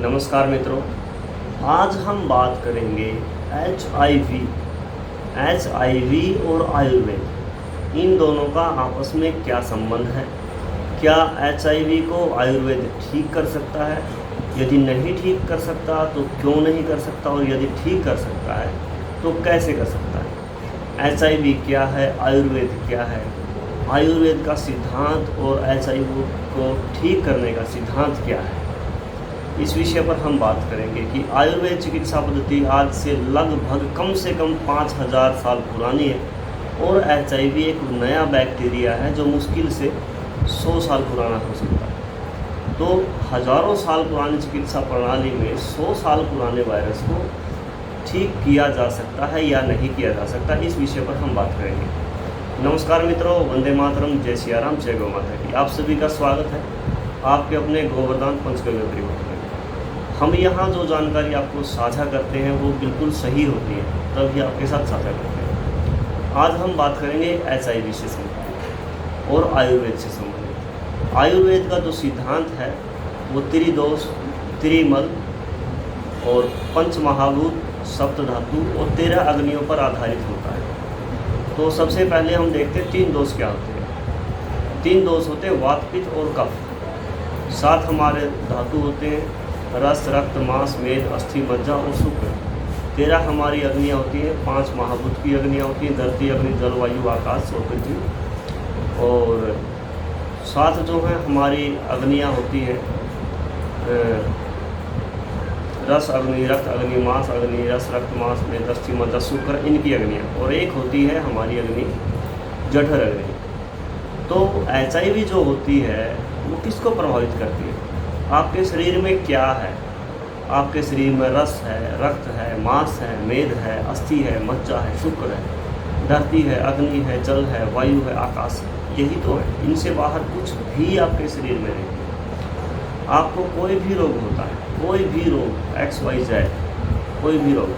नमस्कार मित्रों, आज हम बात करेंगे एच आई वी और आयुर्वेद, इन दोनों का आपस में क्या संबंध है। क्या HIV को आयुर्वेद ठीक कर सकता है? यदि नहीं ठीक कर सकता तो क्यों नहीं कर सकता, और यदि ठीक कर सकता है तो कैसे कर सकता है। HIV क्या है, आयुर्वेद क्या है, आयुर्वेद का सिद्धांत और HIV को ठीक करने का सिद्धांत क्या है, इस विषय पर हम बात करेंगे कि आयुर्वेद चिकित्सा पद्धति आज से लगभग कम से कम 5000 साल पुरानी है और HIV एक नया बैक्टीरिया है जो मुश्किल से 100 साल पुराना हो सकता है। तो हज़ारों साल पुरानी चिकित्सा प्रणाली में 100 साल पुराने वायरस को ठीक किया जा सकता है या नहीं किया जा सकता, इस विषय पर हम बात करेंगे। नमस्कार मित्रों, वंदे मातरम, जय सियाराम, जय गौ माता की। आप सभी का स्वागत है आपके अपने गोवर्धन पंचगव्य परिवार में। हम यहाँ जो जानकारी आपको साझा करते हैं वो बिल्कुल सही होती है, तभी आपके साथ साझा करते हैं। आज हम बात करेंगे HIV से संबंधित और आयुर्वेद से संबंधित। आयुर्वेद का जो सिद्धांत है वो त्रिदोष, त्रिमल और पंचमहाभूत, सप्तधातु और 13 अग्नियों पर आधारित होता है। तो सबसे पहले हम देखते हैं 3 दोष क्या होते हैं। 3 दोष होते हैं वात, पित्त और कफ। 7 हमारे धातु होते हैं, रस, रक्त, मांस, मेद, अस्थि, मज्जा और शुक्र। 13 हमारी अग्नियाँ होती हैं, 5 महाभूत की अग्नियाँ होती हैं, धरती, अग्नि, जल, वायु, आकाश और पृथ्वी। और 7 जो हैं हमारी अग्नियाँ होती हैं, रस अग्नि, रक्त अग्नि, मांस अग्नि, रस, रक्त, मांस, मेद, अस्थि, मज्जा, शुक्र, इनकी अग्नियाँ। और एक होती है हमारी अग्नि, जठर अग्नि। तो HIV जो होती है वो किसको प्रभावित करती है? आपके शरीर में क्या है? आपके शरीर में रस है, रक्त है, मांस है, मेद है, अस्थि है, मज्जा है, शुक्र है, धरती है, अग्नि है, जल है, वायु है, आकाश है। यही तो है, इनसे बाहर कुछ भी आपके शरीर में नहीं है। आपको कोई भी रोग होता है, कोई भी रोग XYZ, कोई भी रोग,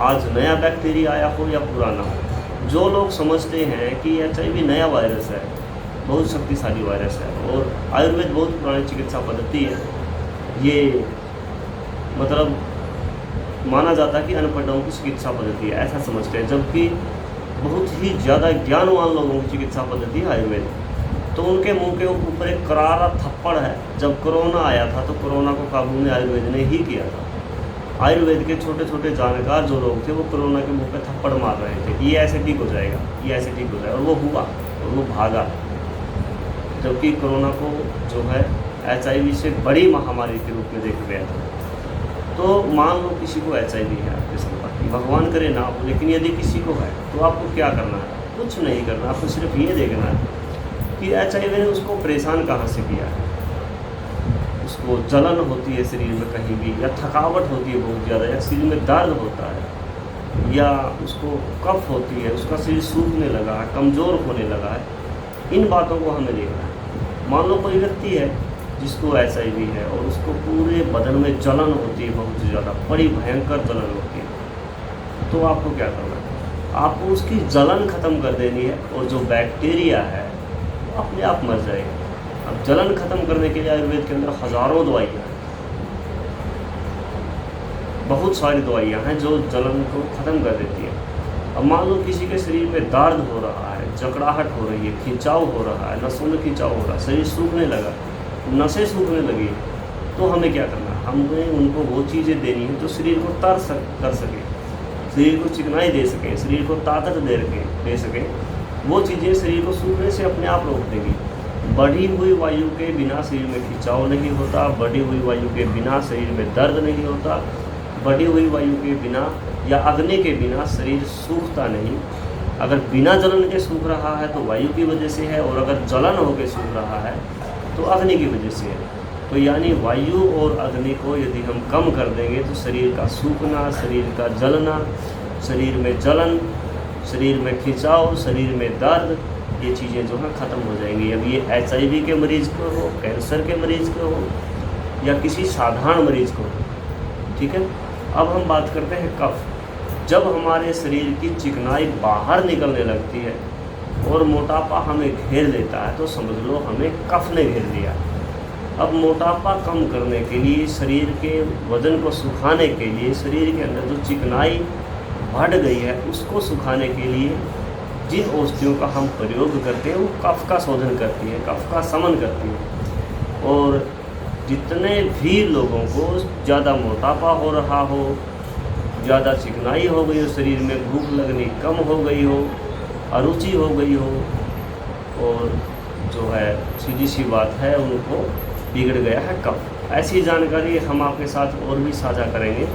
आज नया बैक्टीरिया आया हो या पुराना हो, जो लोग समझते हैं कि HIV नया वायरस है, बहुत शक्तिशाली वायरस है और आयुर्वेद बहुत पुरानी चिकित्सा पद्धति है, ये मतलब माना जाता है कि अनपढ़ों की चिकित्सा पद्धति है, ऐसा समझते हैं। जबकि बहुत ही ज़्यादा ज्ञानवान लोगों की चिकित्सा पद्धति है आयुर्वेद। तो उनके मुंह के ऊपर एक करारा थप्पड़ है। जब कोरोना आया था तो कोरोना को काबू में आयुर्वेद ने ही किया था। आयुर्वेद के छोटे छोटे जानकार जो लोग थे वो कोरोना के मुँह पर थप्पड़ मार रहे थे कि ये ऐसे ठीक हो जाएगा, ये ऐसे ठीक हो जाएगा, और वो हुआ और वो भागा। जबकि कोरोना को जो है HIV से बड़ी महामारी के रूप में देखा गया था। तो मान लो किसी को HIV है आपके संपर्क, भगवान करे ना हो, लेकिन यदि किसी को है तो आपको क्या करना है? कुछ नहीं करना, आपको सिर्फ ये देखना है कि HIV ने उसको परेशान कहाँ से किया है। उसको जलन होती है शरीर में कहीं भी, या थकावट होती है बहुत ज़्यादा, या शरीर में दर्द होता है, या उसको कफ होती है, उसका शरीर सूखने लगा है, कमज़ोर होने लगा है। इन बातों को हमें देखना है। मान लो कोई व्यक्ति है जिसको HIV है और उसको पूरे बदन में जलन होती है, बहुत ज़्यादा बड़ी भयंकर जलन होती है, तो आपको क्या करना है? आपको उसकी जलन ख़त्म कर देनी है और जो बैक्टीरिया है वो अपने आप मर जाएगा। अब जलन ख़त्म करने के लिए आयुर्वेद के अंदर हज़ारों दवाइयाँ हैं, बहुत सारी दवाइयाँ हैं जो जलन को ख़त्म कर देती हैं। अब मान लो किसी के शरीर में दर्द हो रहा है, जकड़ाहट हो रही है, खिंचाव हो रहा है, नसों में खिंचाव हो रहा है, शरीर सूखने लगा, नसें सूखने लगी, तो हमें क्या करना है? हमें उनको वो चीज़ें देनी है जो शरीर को तर कर सके, शरीर को चिकनाई दे सकें, शरीर को ताकत दे सकें। वो चीज़ें शरीर को सूखने से अपने आप रोक देंगी। बढ़ी हुई वायु के बिना शरीर में खिंचाव नहीं होता, बढ़ी हुई वायु के बिना शरीर में दर्द नहीं होता, बढ़ी हुई वायु के बिना या अग्नि के बिना शरीर सूखता नहीं। अगर बिना जलन के सूख रहा है तो वायु की वजह से है, और अगर जलन होकर सूख रहा है तो अग्नि की वजह से है। तो यानी वायु और अग्नि को यदि हम कम कर देंगे तो शरीर का सूखना, शरीर का जलना, शरीर में जलन, शरीर में खिंचाव, शरीर में दर्द, ये चीज़ें जो हैं ख़त्म हो जाएंगी। अब ये HIV के मरीज़ को हो, कैंसर के मरीज़ को हो, या किसी साधारण मरीज़ को हो, ठीक है। अब हम बात करते हैं कफ। जब हमारे शरीर की चिकनाई बाहर निकलने लगती है और मोटापा हमें घेर लेता है तो समझ लो हमें कफ ने घेर लिया। अब मोटापा कम करने के लिए, शरीर के वज़न को सुखाने के लिए, शरीर के अंदर जो चिकनाई बढ़ गई है उसको सुखाने के लिए जिन औषधियों का हम प्रयोग करते हैं वो कफ का शोधन करती है, कफ का शमन करती है। और जितने भी लोगों को ज़्यादा मोटापा हो रहा हो, ज़्यादा चिकनाई हो गई हो, शरीर में भूख लगनी कम हो गई हो, अरुचि हो गई हो, और जो है सीधी सी बात है उनको बिगड़ गया है कफ, ऐसी जानकारी हम आपके साथ और भी साझा करेंगे।